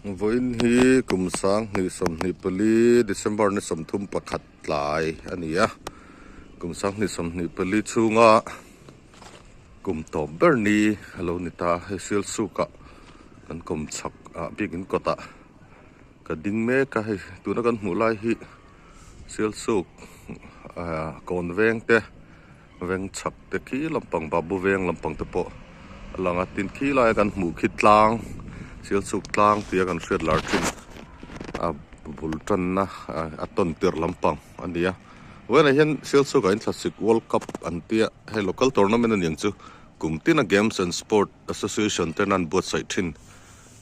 với hi cùng sáng ni som ni pali December ni som thum pakhat lai ania cùng sáng ni som ni pali chunga cùng to berni hello nita hesil suka kan kom chak a bigin kota ka ding me ka he tuna kan mulai hi sil suk kon veng te veng chak te ki lampang babu veng lampang te po langa tin ki lai kan mu khitlang sil suk tlang tia kan hret lar thin a bul tan na a ton tir lampang ania when I hear sil suk in classic world cup an tia he local tournament an yang chu kumtina games and sport association tenan bot sai thin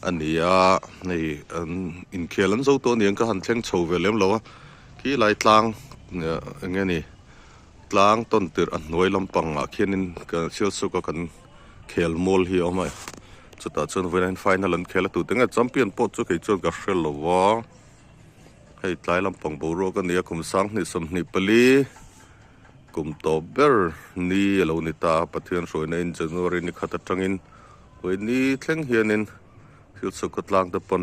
ania nei in khelan zo to niang ka han thleng chho velem lo ki lai tlang nge ni tlang ton tir an noi lampang a khianin ka sil suk kan khel mol hi omai chuta chon when final an khela tu tenga champion pot chu ke chon ka hrel lo wa hei tlai lampang bo ro ka nia kum sang ni som ni pali kum to ber ni lo ni ta pathian roi na in January ni khata tangin we ni thleng hianin sil suk ka tlang ta pon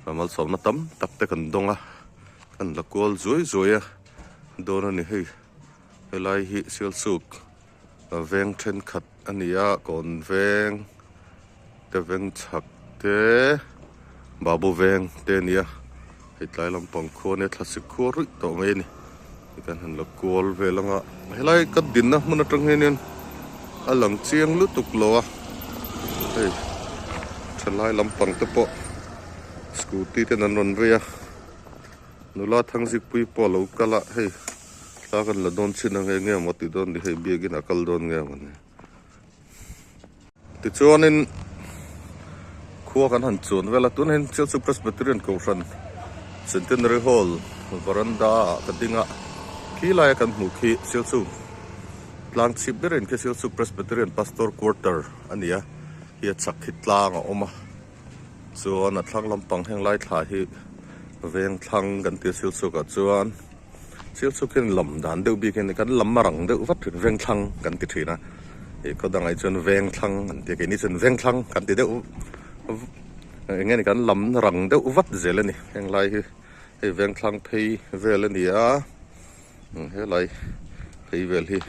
amal som na tam tak te kan donga kan la kol zoi zoya dona ni hei helai hi sil suk veng then khat ania kon veng te veng chak te babu veng te nia hitlai lampang kho ne thlasik kho ri to me ni kan han la kol velanga helai kat din na mun atang henin alang chiang lu tuk lo a hey thalai lampang te po scooty te nan ron ve a nula thang zik pui po lo kala hey ta kan la don chin nge nge mo ti don di hey biagin akal don nge man ti chuanin khuwa kan han chun vela tun hen Chelsea Presbyterian ko ran Centenary Hall veranda kadinga kilaya kan mu khi Chelsea tlang chip berin ke Chelsea Presbyterian Pastor Quarter ania hi chak hitlang a oma so na thlang lampang heng lai thla hi veng thlang kan ti Chelsea ka chuan Chelsea ken lam dan deuh bi ken kan lam marang deuh vat veng thlang kan ti thina e ko dangai chon veng thlang an ti ke ni chon veng thlang kan ti deuh nghe này kan lam rang deuh vat zel ani heng lai hi veng thlang phei vel ani a he lai phei vel hi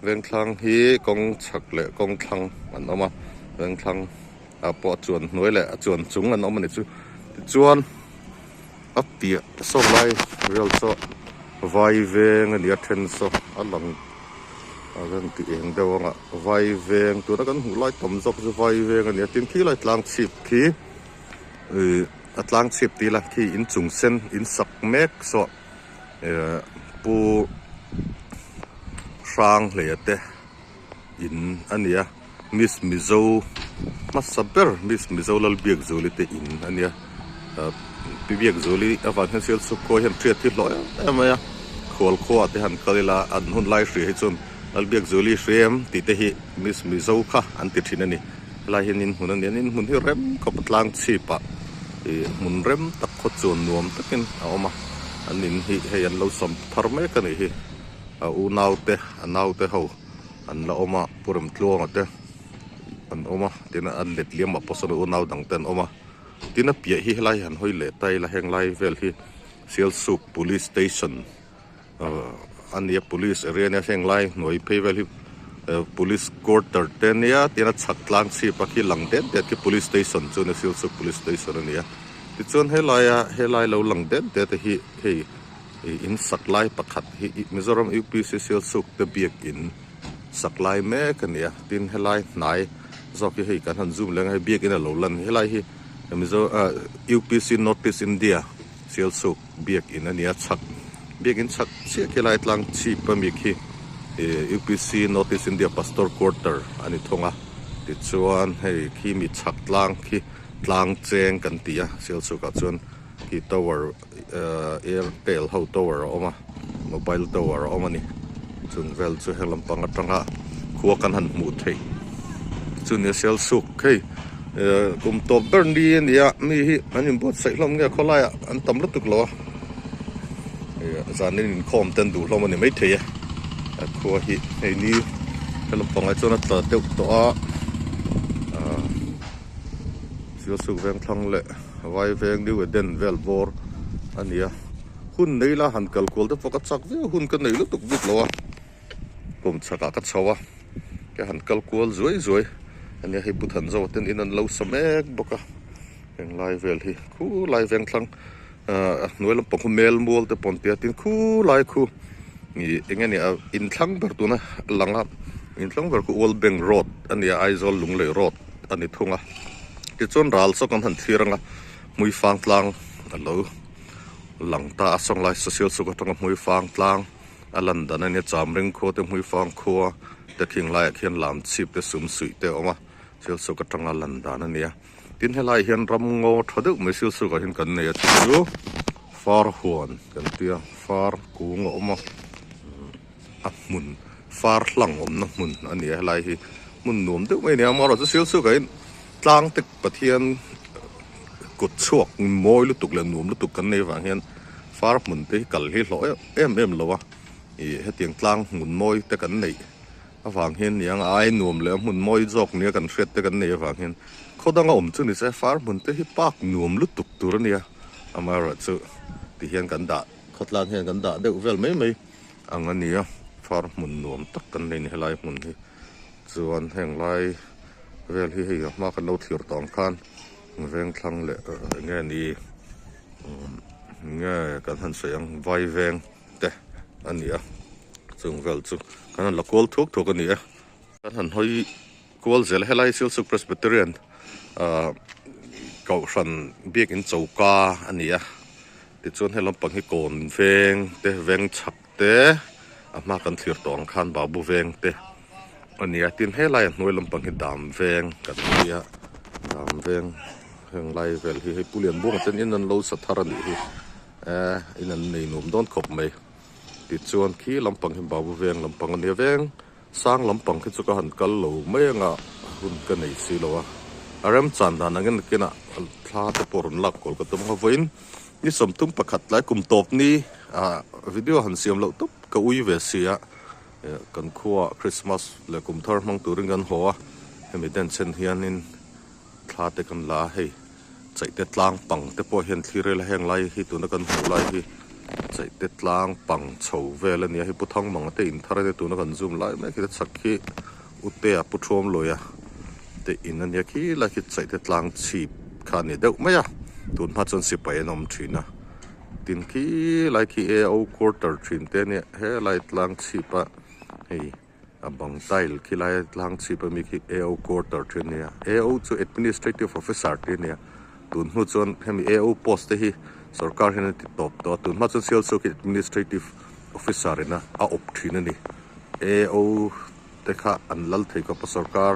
veng thlang hi kong chak le kong thlang an oma veng thlang a po chuan noi le a chuan chung an oma ni chu chuan a tia so lai real so vai veng ani a then so alang agan ti eng dewanga vai veng tu na kan hu lai tom jok chu vai veng ani tin khi lai tlang chip khi atlang chip ti la khi in chung sen in sak mek so pu sang le te in ania miss mizo masaber miss mizo lal biak zoli te in ania biak zoli awan han sel su ko han triat ti lo amaya khol kho ate han kalila an hun lai hri he chun albiak zoli frame ti te hi miss mizo kha an ti thina ni lai hinin hunan yanin mun hi rem ko patlang chipa e mun rem tak kho chon nuam takin awma anin hi he an lo som tharme ka ni hi a u naute anaute ho an la oma puram tlong ate an oma tina an let liam a poson u nau dang ten oma tina pia hi lai han hoi le tai la heng lai vel hi Sil Suk police station ania police area na heng lai noi phevel hi police quarter tenia tina chaklang chi pakhi langden det ki police station chuna Sil Suk police station ania ti chon helai lo langden te hi hei in saklai pakhat hi Mizoram UPC Sil Suk te biak in saklai me kania tin helai nai zoki hei kan han zoom leng hai biak in a lo lan helai hi Mizo UPC Notice India Sil Suk biak in ania chak biak in chak che kelai tlang chi pami khi UPC Notice India Pastor Quarter ani thonga ti chuan hei khi mi chak tlang khi tlang cheng kan tia Sil Suk ka chuan ki tower Airtel ho tower oma mobile tower oma ni chun vel chu helam panga tanga khuwa kan han mu thei chun ne Sil Suk hei kum to berni nia mi hi anin bot sai hlom nge kholaya an tam lutuk lo zanin khom ten du hlom ani mai thei khuwa hi hei ni helam panga chona tla teuh to a siêu suk veng thang lệ vai veng đi về den vel bor anh nhỉ hun này là hàn cල් qual đó phải cắt sắc với hun cái này lúc tục vịt lo cùng chắc cả cắt sâu à cái hàn cl qual rồi anh nhỉ hay bút thần rồi tên in anh lâu sớm ek bốc à veng lai vel thì khu lai veng thang nuôi làm bông mel mual te pon tia tin khu lai khu ni engeni in thang ber tu na langa in thang ber ku ol beng road ani aizol lungle road ani thunga ti chon ral so kan han thiranga mui fang tlang alo lang ta asong lai social su ko tang mui fang tlang alan dan ani chamring kho te mui fang kho te king lai khian lam chip te sum sui te oma social su ko tang alan dan ani tin helai hian ram ngo thadu me sil su ko hin kan ne chu far huan kan tia far ku ngo ma a mun far hlang om na mun ani helai hi mun nom de mai ne ma ro chu sil su ka in tlang tek pathian kut chuak moi lu tuk le nom lu tuk kan nei wang hian far mun te kal hi hlo em lo wa i he tiang tlang mun moi te kan nei awang hian yang ai nom le mun moi jok ne kan hret te kan nei awang hian khodanga chu ni se far mun te hi pak nuam lu tuk tur ania amara chu ti hian kan da khotlan hian kan da deuh vel mai angania far mun nuam tak kan nei ni helai mun hi chuan heng lai vel hi ma kan lo thlir tong khan veng thlang le nge ni nge kan han sayang vai veng te ania chung vel chu kan la kol thuk ania kan han hoi kol zel helai sil su presbyterian cậu sẵn biết in châu ca anh ấy thì chốn hay làm bằng cái cồn veng te veng chập te mà cần thiệt toàn khan bảo bu veng te anh ấy tin hay lại nuôi làm bằng cái đàm veng cái gì á đàm veng hàng lại về thì hay bu liền buông trên in anh lâu sát thara đi in anh này nôm đón khop mày thì chốn khi làm bằng cái bảo bu veng làm bằng cái veng sang làm bằng cái chỗ cái hành cල් lâu mấy ngà hun cái này xí lâu aram chan dan angin kina thla te porun lak kol ka tum hawin ni som tum pakhat lai kum top ni video han siam lo tup ka ui ve sia kan khuwa christmas le kum thar mang turin gan hoa hemi den chen hianin thla te kan la hei chai te tlang pang te po hian thirel heng lai hi tuna kan hu lai hi chai te tlang pang chho vel ani hi puthang mang te in thar te tuna kan zoom lai me ki sakhi utte a puthom loya te in an yakhi la ki chai te tlang chip khan ni deuh maya tun ma chon sipai nom thina tin ki lai ki ao quarter thin te ne he lai tlang chipa hei abang tile ki lai tlang chipa mi ki ao quarter thin ne ao chu administrative officer te ne tun hu chon hemi ao post te hi sarkar hin ti top to tun ma chon sales ki administrative officer na a op thina ni ao te kha an lal thei ko pa sarkar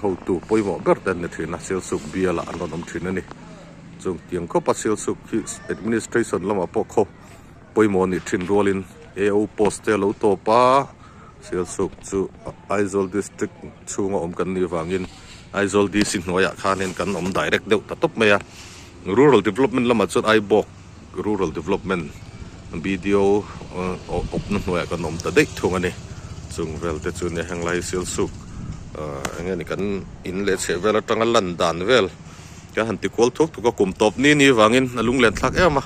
how to poimo ber dan ne thina sel suk biala anom thina ni chung tiang ko pa sel suk administration lama po kho poimo ni thin rolin ao post lo to pa sel suk chu aizol district chunga om kan ni wangin aizol di sin noya khanen kan om direct deuh ta top meya rural development lama chon ai bok rural development video op no noya kan om ta dei thunga ni chung vel te chu ne hanglai sel suk anh ấy cần in lệ sẽ về là trong lần đàn về cái hành tích thuốc có cùng top ni vangin lung lên thắc em mà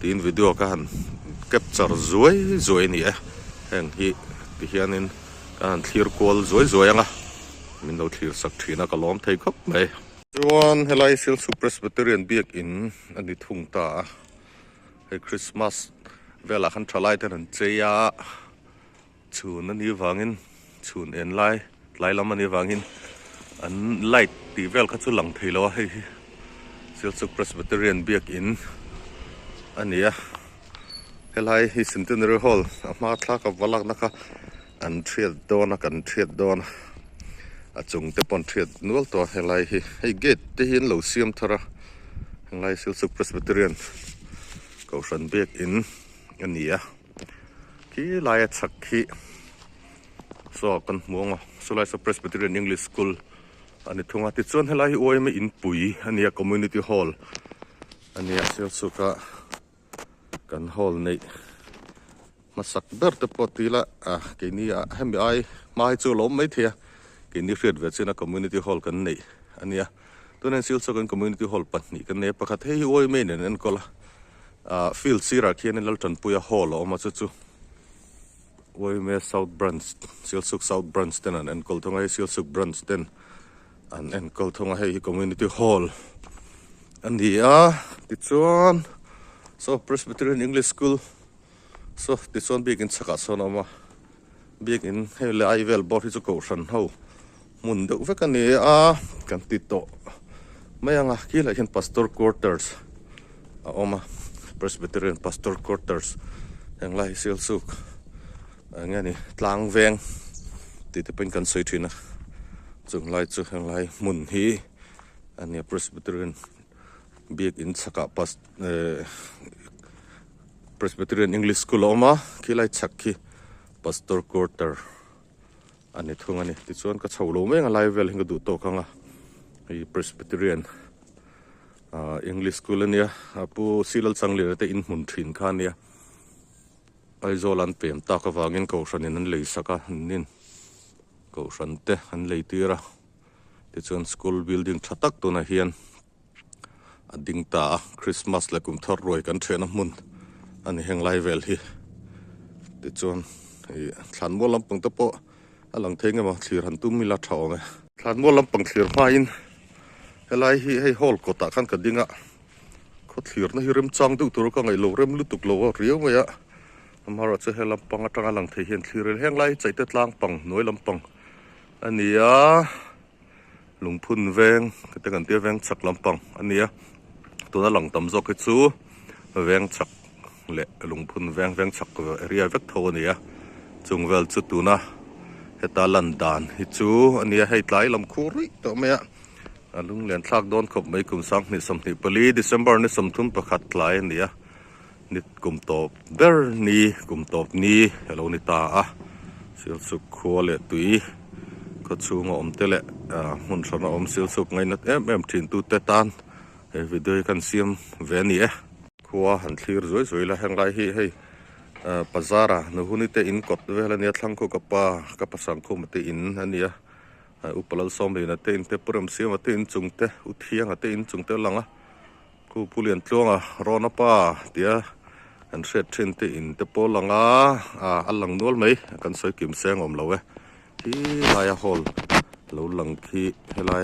tin video cái hành capture rồi nè hàng hi thì hiện nên cái hành clear call rồi anh à mình đâu clear sắc thủy nó có lom thấy khóc mày Juan helai sil su presbyterian biak in anh đi thung ta hay Christmas về là khăn tralai tên cheya chun anh đi vangin chun en lai lai lam ani wangin an light ti vel kha chu lang theilo hei silsuk presbyterian biak in ania helai hi centenary hall ama thla ka walak naka an thiat dona kan thiat dona a chung te pon thiat nual to helai hi hei gate te hin lo siam thara helai silsuk presbyterian ko san biak in ania ki lai chakhi so kan muanga Sulai sa Presbyterian English School ani thunga ti chuan helai oim in pui ania community hall ania sel suka kan hall nei masak ber te potila ke ni hemi ai mai chu lom mai thia ke ni riat ve china community hall kan nei ania ตัวนั้นซิลส์กันคอมมูนิตี้ฮอลปัตนี่กันเนี่ยประคัดให้โอ้ยไม่เนี่ยนั่นก็ละฟิลซีรักเฮียนเราจนปุยฮอลออกมาจู่โอ้ยไม่เซาท์บรันส์ซิลส์เซาท์บรันส์เต็นนั่นก็ทงให้ซิลส์บรันส์เต็นอันก็ทงให้คอมมูนิตี้ฮอลอันนี้ติดส่วน so Presbyterian English School so ติดส่วนเบียกินสักส่วนออกมาเบียกินให้เลยไอเวลบอร์ที่จะก่อสันเขามุนเด็กเวกันนี้กันติดต่อไม่ยังกี่เลยเห็น pastor quarters ออกมา Presbyterian pastor quarters ยังไล่เสียสุกงั้นนี่ทางเวงติดเป็นกันสวยทีนะจึงไล่จึงยังไล่มุนฮีอันนี้ Presbyterian เบียกินสักPresbyterian English School ออกมากี่ไล่ชักกี่ pastor quarter อันนี้ทุ่งอันนี้ติดส่วนก็ชาวโลไม่งั้นไล่เวลhinก็ดูโตข้างละไอ้ Presbyterian English School เนี่ยผู้ศิลป์สังเลียแต่อินมุนถิ่นข้าเนี่ยไอ้โจลันเปี่ยมตากวางินกูสันนั้นเลยสักนินกูสันเตะอันเลยตีระติดส่วน school building ชัดตักตัวน่ะเฮียนดิ่งตาคริสต์มาสและกุมทอดรวยกันเทน้ำมุนอันนี้แห่งไล่เวลที่ติดส่วนขันมัวลำปังตะโปหลังเทงมาทีรันตุ้มมีลาเท่าไหมขันมัวลำปังทีรมาอินไล่ให้ฮอลกดตาขันกันดิ่งเขาทีรนะฮิริมจังตุกตัวก็ไงโลเริ่มลุตุกโลเรียวไว้มาเราจะให้ลำปังตั้งหลังเทียนทีรแห่งไล่ใจเตะลางปังน้อยลำปังอันนี้หลงพุ่นแวงแต่กันเตี้ยแวงฉักลำปังอันนี้ตัวนั้นหลังตำจอกจูแวงฉักเละหลงพุ่นแวงฉักเรียเวกโทนี่จงเวลจุดตัวนะเหตุลันดานฮิจูอันนี้ให้ไล่ลำคูริตัวเมียลุงเลียนทักโดนขบไม่กุมสังนิสมนิปลีเดือน December นิสมทุนประคัดไล่นี่นิดกุมตบเบอร์นี่กุมตบนี่เฮลโลนิตาเสียสุขขัวเละตุยก็ชูงอมเตะเละมุนสนอมเสียสุขไงนัดถิ่นตุเตตันวิดีโอกันเสียมเวนี่ขัวหันทีรสวยๆละแห่งไรให้ปัจจาระนูหุ่นเตอินกดเวลาเนี่ยทั้งคู่กับสังคมเตอินอันนี้อุปลัลสอมเลยนะเตอินเตปรมเสียมาเตอินจุงเตอุเทียงเตอินจุงเตลังกูผู้เรียนตรงรอนับป้าเดียอันเสร็จเช่นเตอินเตปอลังอันหลังนู้นไหมกันสวยกิ่มแสงอมเราที่ลายฮอลเราหลังที่ให้ลาย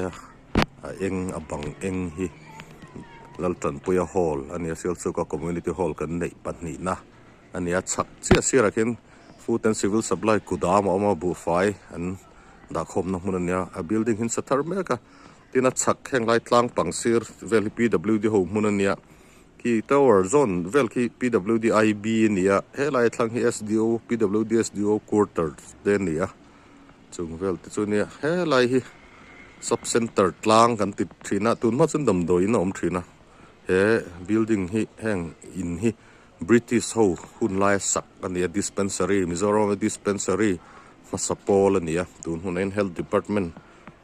เอ็งบังเอ็งฮีลัลตันปุยฮอลอันนี้เซลล์สุขคอมมูนิตี้ฮอลกันในปัตนีนะอันนี้ชักเสียรักเห็นฟูดแอนด์ซิวิลซัพพลายกูดามออกมาบูไฟอันดักคมนักมันเนี่ยbuilding หินสถานเมกะที่นัดชักแห่งไล่ตลางปังซีร์เวลที่ PWD โฮมันเนี่ยที่ Tower Zone เวลที่ PWD IB เนี่ยให้ไล่ตลางที่ SDO PWD SDO Quarters เดนเนี่ยจุงเวลที่จุเนี่ยให้ไล่ที่ Sub Center ตลางกันติดทีน่ะตุนมาจนดำโดยน้อมทีน่ะเฮ้ building ที่แห่งอินที่British Ho หุ่นลายสักอันนี้ dispensary Mizoram dispensary มาสปอลนี่ตุนหุ่นเอ็น health department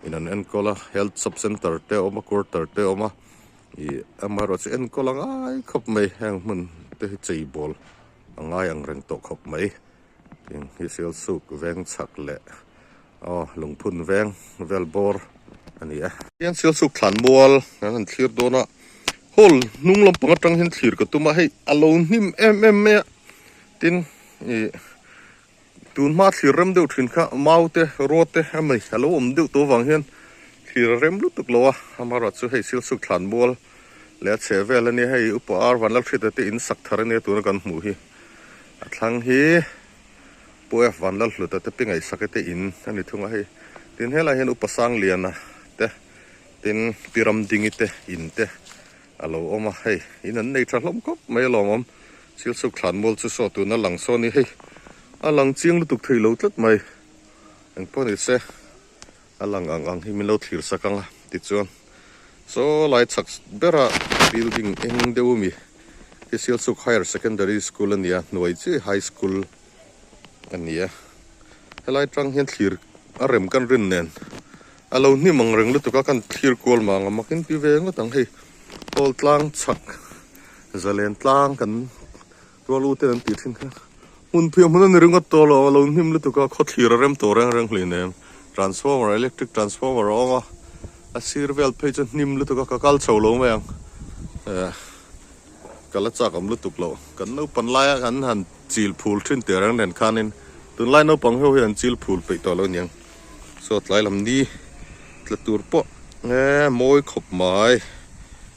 อินันเอ็นก็ละ health sub center เตอมา quarter เตอมามารถเอ็นก็ละง่ายขับไม่แห้งมันเตะใจบอลง่ายอย่างแรงตกขับไม่ยังฮิเซลสุกแวงสักเละลงพุ่นแวงเวลบอร์อันนี้ยังเซลสุกขันบอลนั่นทีร์โดนะฮอลนุ่งลำปังจังเห็นทีร์ก็ตัวมาให้อารมณ์นิ่มเนี่ยตินตูนมาทีเริ่มเดือดถึงข้าเมาเตะรถเตะไม่ฮัลโหลเดือดตัววังเห็นทีเริ่มลุตุกลัวมารถช่วยให้ซิลสุกขันบอลแล้วเชฟเวลนี่ให้อุปอาร์วันละที่เตะอินสักทาร์เนี่ยตัวกันหมู่ฮีทั้งฮีปัววันละหลุดแต่เป็นไงสักเตะอินอันนี้ทุ่งให้ตินให้เราเห็นอุปสรรคเลียนนะเตะตินพิรามดิ่งเตะอินเตะฮัลโหลออกมาให้อินนั้นในทางลมก็ไม่ลองซิลสุกขันบอลจะสอดตัวนั่นหลังโซนี่ให้หลังเชียงลุตุกถือลุตุไม่ยังพอนี่เสียหลังที่มีลุถือสักครั้งติดจวนโซ่ไลท์สักเบอร์ building เองเดียวมีที่ซิลสุก higher secondary school อันนี้หน่วยที่ high school อันนี้ไลท์จังเห็นถือเริ่มกันรินเนนเรานี่มังเริงลุตุกกันถือกอลมามากินพิเวงก็ตั้งให้โอลตลางชักจะเล่นตลางกันตัวลูเต้นติดทิ้งมุนเพียงมันเรื่องก็ตัวเราหิมลุตุกเขาถือเริ่มตัวเรื่องเลยเนี่ย transformer electric transformer ออกมา sir vel phê chân nim lu tu ka kal chau lo mai ang kala cha kam lu tuk lo kan no pan lai kan han chil phul thin te rang len khanin tun lai no pang ho hian chil phul pe to lo niang so tlai lam ni tla tur po moi khop mai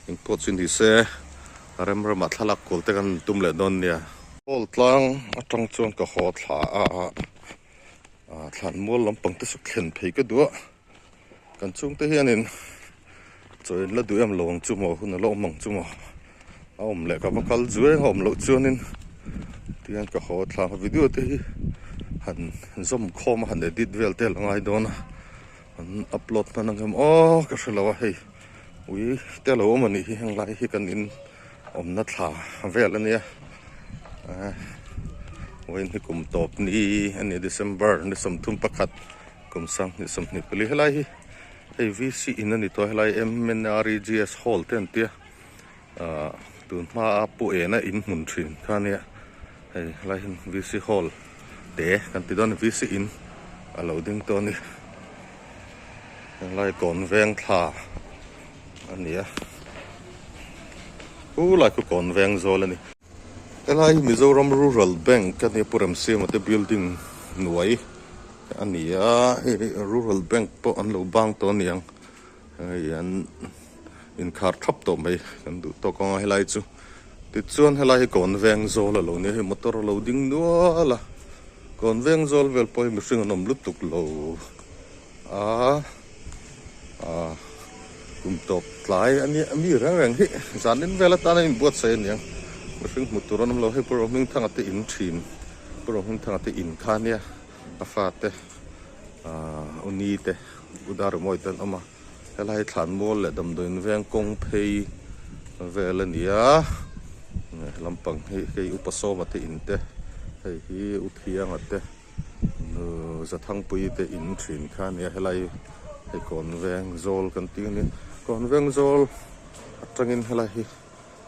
ing po chin hi se ram ram thalak kol te kan tum le don nia ol tlang atang chuan ka ho thla thlan mol lampang te su khen phei ka du kan chung te hianin choin la du am lawng chu mo hun lo mong chu mo om le ka bakal zuai hom lo chuanin tian ka ho thla video te hi han zom khom han edit vel te langai dona an upload na nangam ka shalawa hei ui te lo mani hi hang lai hi kan in om na thla vel ania wen hi kum top ni ani December ni somthum pakhat kum sang ni som ni pali helai hi hei VC in ani to helai MNREGS hall ten tia tun ma pu ena in mun thin khania hei lai VC hall te kan ti don VC in alo ding to ni lai kon veng thla ania lai ko kon veng zol ani lai Mizoram Rural Bank kan ni puram sem at building nuai ania Rural Bank po an lo bang to niang yan in khar thap to mai kan du to ko helai chu ti chuan helai kon veng zol lo ni motor loading nuala kon veng zol vel poi mi sing anom lutuk lo kum top tlai ani ami rang hi zanin vela ta in buat sai niang mi sing muturon lo he pro ming thang ate in thin pro ming thang ate in khania afate uni te udar moi tan ama helai thlan mol le dam doin veng kong phei vela nia lampang hi upaso mate in te hei hi uthiang ate no zathang pui te in thin khania helai hei kon veng zol kan ting ni kon veng zol atangin helai hi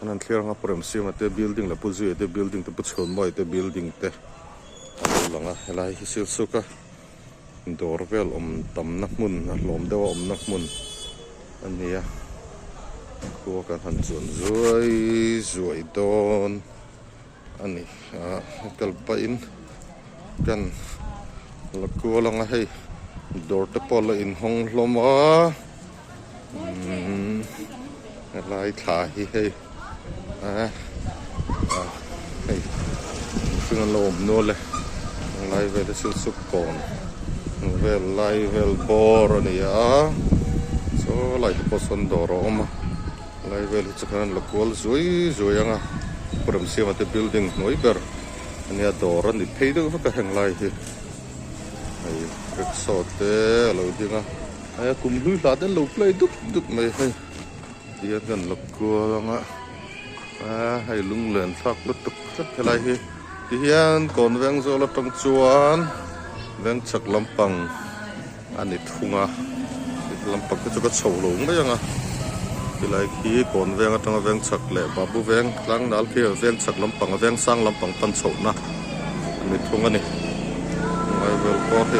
anan clear nga prem sim ate building la puzu ate building te puchon moi te building te langa helai hi sil suka doorbell tam na mun lom dewa na mun ania ko kan han chuan zuai don ani kal pa in kan la ko langa hei door te pol in hong hloma lai thla hi hei hei phương lom no le lai ve de sil sup kon vel lai vel bor ania so lai po son doro ma lai vel chakan la kol zui anga puram sim at building noi ber ania dor ani phei do ka hang lai hi ai rickshaw te lo dinga ai kum hlui la den lo play duk mai hai dia kan la kol anga hay lung len phak lu tuk rất lai hi hian kon veng zo la tong chuan veng chak lampang ani thunga lampang chu ka chho lo mai anga lai khi kon veng atang veng chak le babu veng tlang dal khi veng chak lampang veng sang lampang pan chho na ani thunga ni ngai vel ko hi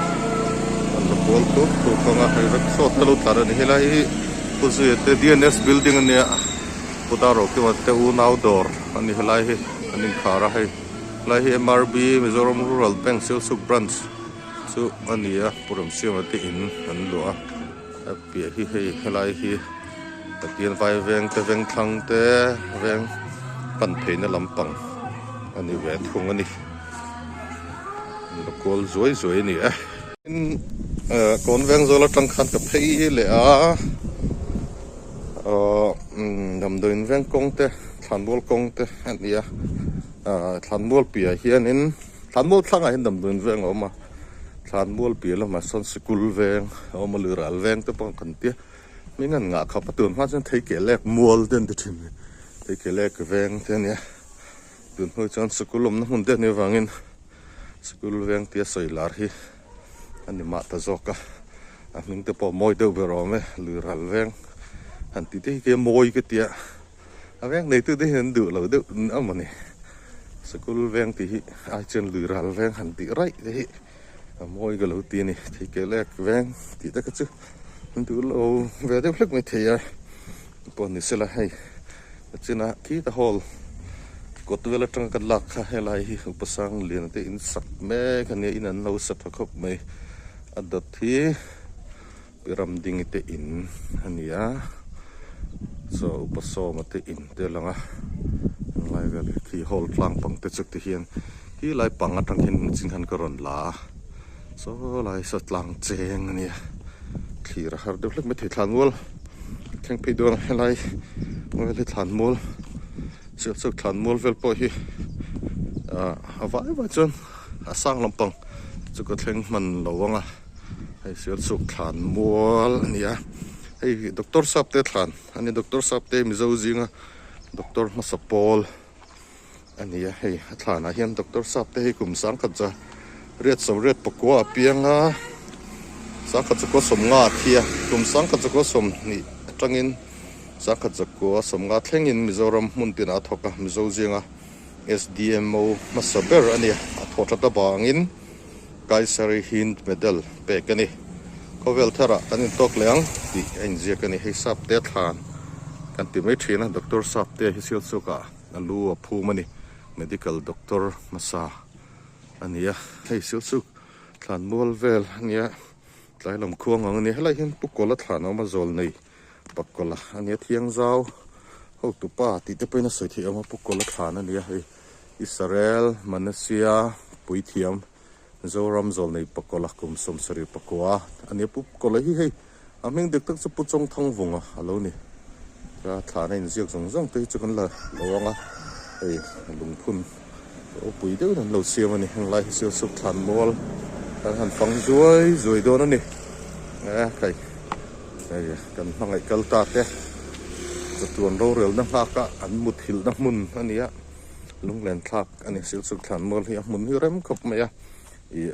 an la bol to khanga hai rak so talo tar ni helai puzu te DNS building ania putaro ki mate un outdoor ani helai hi ani khara hai lai hi MRB Mizoram Rural Bank sales suk branch chu ania puram siamate in an lo a pi hi helai hi tian vai veng te veng thang te veng pan theina lampang ani ve thung ani kol zoi ni in kon veng zola tang khan ka phei le a dam doin veng kong te thlan bol kong te ania thlan bol pia hianin thlan bol thanga hin dam doin veng oma thlan bol pia lama son school veng oma lural veng te pang kan tia mingan nga kha patun ma chen thei ke lek mual den de thim thei ke lek veng te nia tun hoi chan school om na hun de ni wangin school veng tia soilar hi ani ma ta zoka aming te po moi de berome lural veng han ti te ke moi ke tia aveng nei tu de hen du lo de amani school veng ti hi ai chen lural veng han ti rai de hi moi ga lo ti ni thi ke lek veng ti ta ka chu ดูเราเวลาพลิกไม่เทียปนนี่เสละให้จีน่าคิดฮอลกดเวลาตั้งกันหลักให้ไรอุปสรรคเรียนที่อินสักแม่คันนี้อินันเราสักครบไม่อัดที่ไปรำดิ่งที่อินอันนี้so อุปสรรคมาที่อินเดี๋ยวละไงไรกันที่ฮอลกลางปังติดจุดที่เฮียนที่ไรปังอัดตั้งหินจิงหันกรอนลา so ไรสัตว์ลางเจงอันนี้ที่ระหัดเดี๋ยวพลิกไม่ถึงฐานวัวแข่งไปดูอะไรไม่ได้ฐานวัวเสียสุดฐานวัวเวลปอยเอาไว้จนสร้างลำปังจะก็แข่งมันระวังให้เสียสุดฐานวัวเนี่ยให้ด็อกเตอร์สับเตฐานอันนี้ด็อกเตอร์สับเตมิจาวจิงด็อกเตอร์มาสปอลอันนี้ให้ฐานเฮียนด็อกเตอร์สับเตให้กลุ่มสังกัดจะเรียดสำเร็จประกวดเปียงสังกัดจะก็สมงาเทียกลุ่มสังกัดจะก็สมนี่จังอินสังกัดจะก็สมงาเทงอินมิจาวรัมมุนตินาทอกมิจาวจิงSDMO มาสเบอร์อันนี้ทอดตะบางอินไกส์รีฮินด์เมดัลเปกันนี่เขาเวลเทระอันนี้ตกเลี้ยงที่เอ็นเจียกันนี่ให้สับเตะทานกันที่ไม่ทีนะด็อกเตอร์สับเตะให้เสียสุกนั่นรู้ว่าผู้มันนี่ medical doctor มาซาอันนี้ให้เสียสุกทานมัวเวลอันนี้หลายลำควงอันนี้ให้ไล่เห็นปุกกอลทานเอามาโจลนี่ปักกอลอันนี้เที่ยงเจ้าเขาตุป้าติดไปน่าสวยที่เอามาปุกกอลทานอันนี้ให้อิสราเอลมาเลเซียปุยเทียมโจรัมโจลในปักกอลกุมสมสรีปักกัวอันนี้ปุกกอลให้อามิงเด็กตั้งสปุจงทั้งวงฮัลโหลนี่ก็ฐานในเสียงส่งตัวจุกันละระวังเฮ้ยลุงพุ่นโอ้ปุยเดียวนั่นเราเสียมันนี่ไล่เสียสุดฐานมอลการหันฟังรวยโดนนั่นนี่ใครกันฟังไอ้กัลตาเต้จะตัวเราเร็วนักลากอันมุดหิลนักมุนอันนี้ลุงแหลนทักอันนี้เสียสุดฐานมอลที่มุนที่เริ่มขบไหม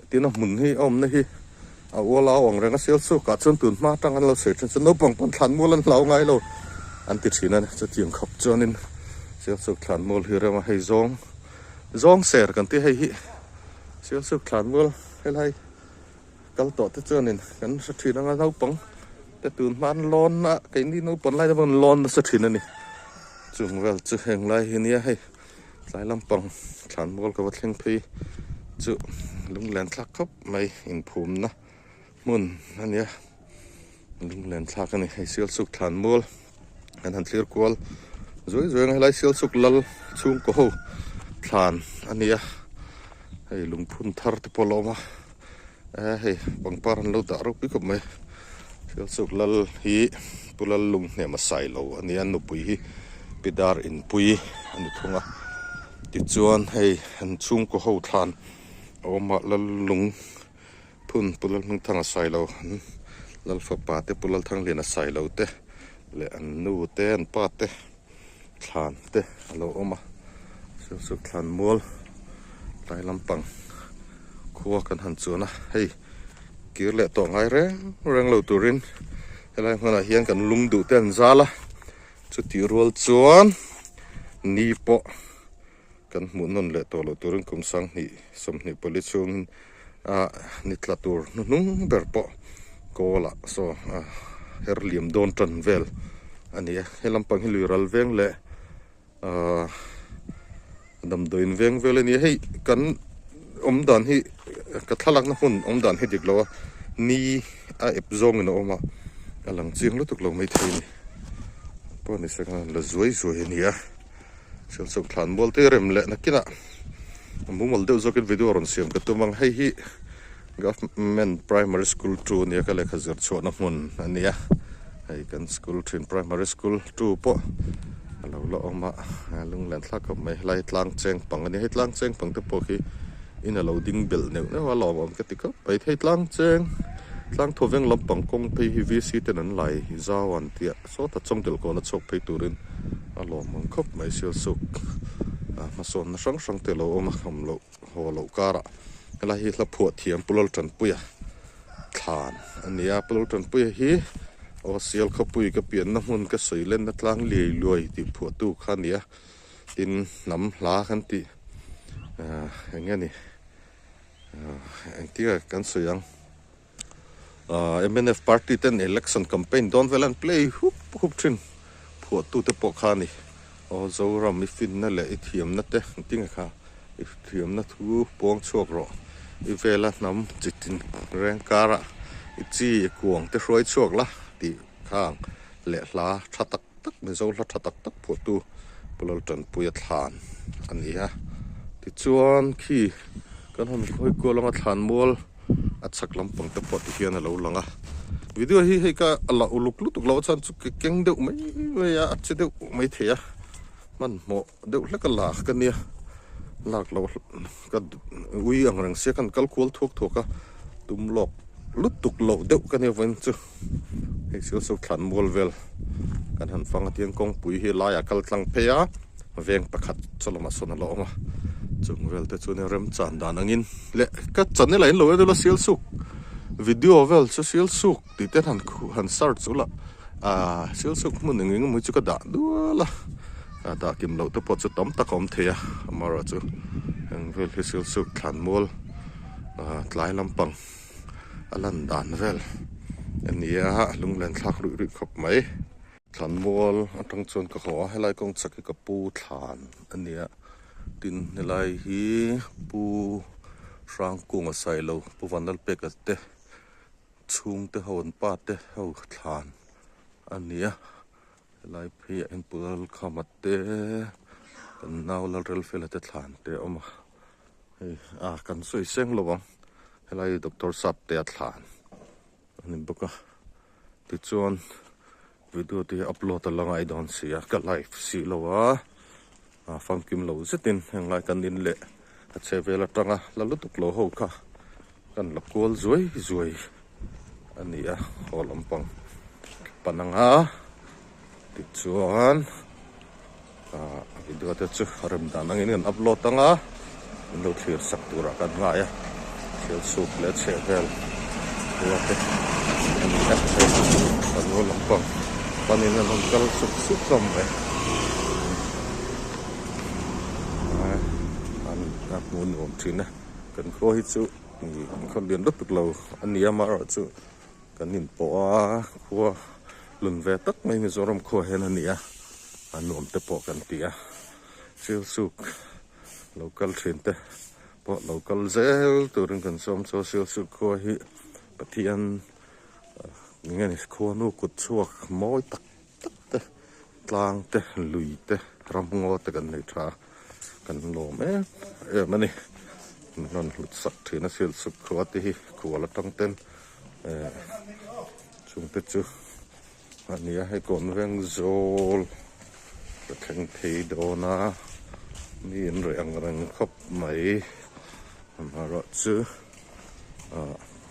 ที่น้ำมุนที่อมนี่เอาวัวเราหวังแรงก็เสียสุดกัดจนตื่นมาตั้งกันเราเสียจนสนุกปังปันฐานมอลเราไงเราอันติดสีนั้นจะเจียงขบจนนินเสียสุดฐานมอลที่เริ่มให้ซองเสียกันที่ให้เสียสุดฐานมอลให้ไรกัลต่อที่เจอนินกันสักทีนั่งเราปังแต่ตื่นมาร้อนนะไอ้นี่นู้ปนไรแต่มันร้อนสักทีนั่นนี่จึงเวลจะแห่งไรที่นี้ให้หลายลำปังฐานมอลกับวัดเชียงพีจุลุงแหลนทักครับไม่อินภูมินะมุนอันนี้ลุงแหลนทักกันนี่ให้เสียสุดฐานมอลอันนั้นเสียกวลสวยให้ไรเสียสุดลลชุ่งโก้ฐานอันนี้ให้ลุงพุ่นทาร์ติปโลมาให้บังปารันเราด่าเราพิกบไหมเสียสุกลลฮีปุลลุงเนี่ยมาใส่เราอันนี้อันนุปุยปิดาร์อินปุยอันนี้ทุ่งติดจวนให้อันชุ่มก็เข้าทานเอามาลลุงพุ่นปุลลุงทางใส่เราลลฝาปาเตปุลทางเรียนใส่เราเตะเลยอันนู้เตะอันปาเตะทานเตะเราเอามาเสียสุกทานมัวหลายลำปังคัวกันหันส่วนนะให้เกี่ยวเละต่อไงแรงเราตัวรินอะไรขณะเฮียนกันลุงดูเต้นซาละจุดที่รัวจวนนี่ปะกันหมุนนั่นเละตัวเราตัวรินกุมสังนี่สมนี่ผลิตช่วงนิตละตัวนุ่งเบอร์ปะก็ละโซเฮร์ลิมโดนจันเวลอันนี้ให้ลำปังให้ลุยรัลเวงเละดำโดนเวงเวลนี้ให้กันดอนให้กระทะลักน้ำหุ่นดอนให้เด็กเรานี่เอฟซงเนาะมาหลังเสียงแล้วตกลงไม่ทีนี่พวกนี้สักนั้นละสวยนี่เสียงสุขฐานบอลเตอร์เร็มเละนักกินมุมมอลเดอร์จะกินวิดีโอรอนเสียงกระตุ้มังให้government primary school 2เนี่ยก็เลยขจัดชวนน้ำหุ่นอันนี้ให้กัน school 2 primary school 2ปะเราออกมาลุงแหลนทักกับไม่ไล่ตลางเจงปังอันนี้ให้ตลางเจงปังตัวพวกที่อินเราดิ้งเบลเนี่ยว่าหล่อมันก็ติดกับไปให้ตลางเจงตลางทวีงลำปังกงไปฮิวิสิตนั้นไหลจาวันเตียโซตัดจงเดลก่อนชกไปตูรินหล่อมันคบไม่เสียสุกมาสอนช่างเตลโอมาคำเราหัวเราการะอะไรที่เราปวดเทียมปลุกจันปุยฐานอันนี้ปลุกจันปุยฮีโอเสียลขปุยก็เปลี่ยนน้ำมันก็สวยเล่นนัดล้างเลี้ยรวยที่ปวดตู้ขันนี้ตินน้ำล้าขันติอย่างเงี้ยนี่อันที่กันเสียง MNF party ten election campaign don velan play hup thin phu tu te po kha ni o zo ram mi fin na le ithiam na te ting kha ithiam na thu pong chok ro I vela nam chitin reng kara ichi kuang te roi chok la ti khang le hla thatak tak me zo hla thatak tak phu tu pulal tan puya thlan ani ha ti chuan khi kan hon khoi ko langa thlan mol achak lampang te pot hian alo langa video hi he ka ala uluk lu tuk lo chan chu keng deuh mai ya che deuh mai theya man mo deuh hleka la ka nia lak lo ka ui ang rang se kan kal khol thok thoka tum lok lut tuk lo deuh ka nia wen chu he sil so thlan mol vel kan han fanga tiang kong pui hi la ya kal tlang phe ya veng pakhat choloma sona lo ma chung vel te chune rem chan dan angin le ka chan ne lain lo e lo sil suk video vel so sil suk ti te han start chula sil suk mun nging mu chu ka da du la da kim lo te pot chu tom takom theya amara chu ang vel hi sil suk thlan mol tlai lampang alan dan vel ania lunglen thak ri khop mai thlan mol atang chon ka khaw helai kong chaki ka pu thlan ania tin helai hi pu rang kung a sai lo pu vanal pek te chung te hon pa te ho thlan ania helai phi en pul khamat te kan naw la rel fel te thlan te oma kan soi seng lo bang helai doctor sap te thlan ani boka ti chuan video te upload alangai don sia ka live si lo wa fam kim lo zetin hangai kan din le a chevela tanga la lutuk lo ho kha kan la kol zoi ania holampang pananga ti chuan video te chu haram danang in upload tanga no clear sak tura kan nga ya sel sup le chevel duate kan holampang panin ang kal sup kam at mun thina kan kho hi chu khon lian lut tuk lo ania ma ro chu kan nin po kho lun ve tak mai mi zoram kho hen ania anom te po kan tia sil suk local train te po local zel turin kan som so sil suk kho hi pathian ngani kho nu kut chuak moi tak te tlang te lui te ram ngo te kan nei tha kan lo me mani non lut sak thina sil suk khwati hi khwala tangten chung te chu ania he kon veng zol theng thei dona ni in re ang rang khop mai amaro chu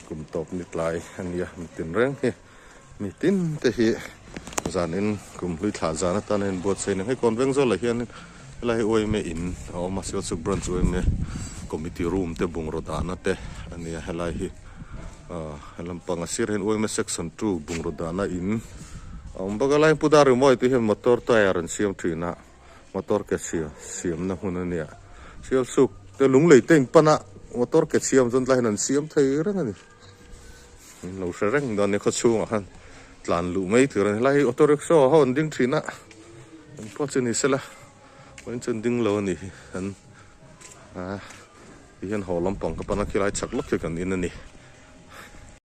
kum top ni tlai ania tin reng hi mi tin te hi zanin kum hlui thla zana tanen bot sei nang he kon veng zol la hian lai oi me in o ma sil suk branch oi me committee room te bung ro dana te ania helai hi helam panga sir hen oi me section 2 bung ro dana in bagalai pudar moi ti hem motor tire an siam thina motor ke siam na hun ania sil suk te lung lei teng pana motor ke siam zon lai nan siam thei rang ani lo sereng don ne kho chung han tlan lu mai thir lai auto rickshaw hon ding thina po chini sela wen chen ding lo ni han hian ho lampang ka pana khilai chak lok ke kan in ani